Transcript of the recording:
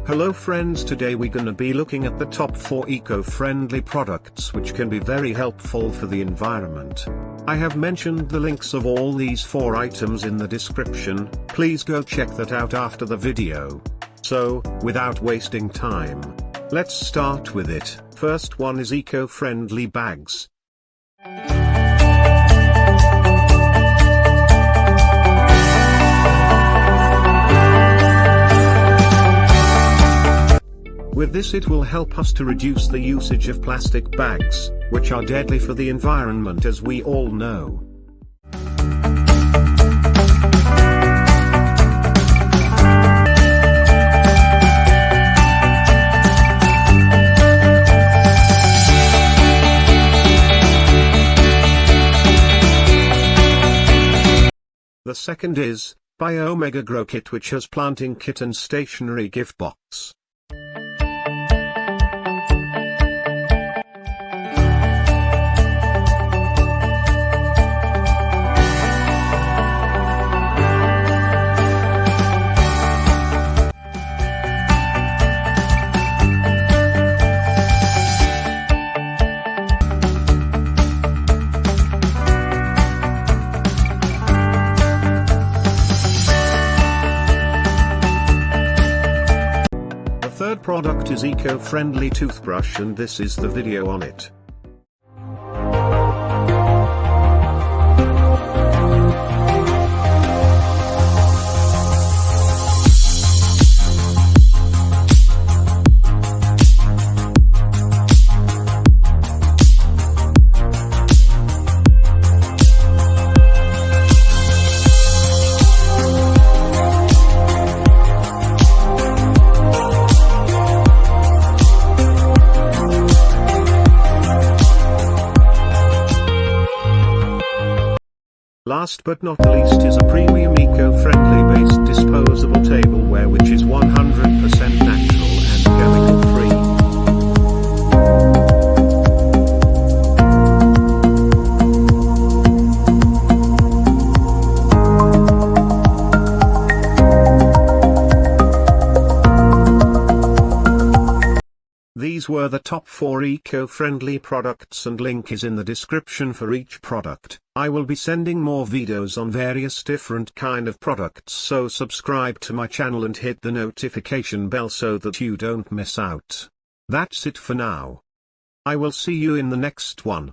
Hello friends, today we're gonna be looking at the top 4 eco-friendly products which can be very helpful for the environment. I have mentioned the links of all these 4 items in the description, please go check that out after the video. So, without wasting time, let's start with it. First one is eco-friendly bags. With this it will help us to reduce the usage of plastic bags, which are deadly for the environment as we all know. The second is bioQ Grow Kit, which has planting kit and stationary gift box. Third product is eco-friendly toothbrush, and this is the video on it. Last but not least is a premium eco-friendly based disposable tableware which is 100% natural and chemical free. These were the top 4 eco-friendly products, and link is in the description for each product. I will be sending more videos on various different kind of products, so subscribe to my channel and hit the notification bell so that you don't miss out. That's it for now. I will see you in the next one.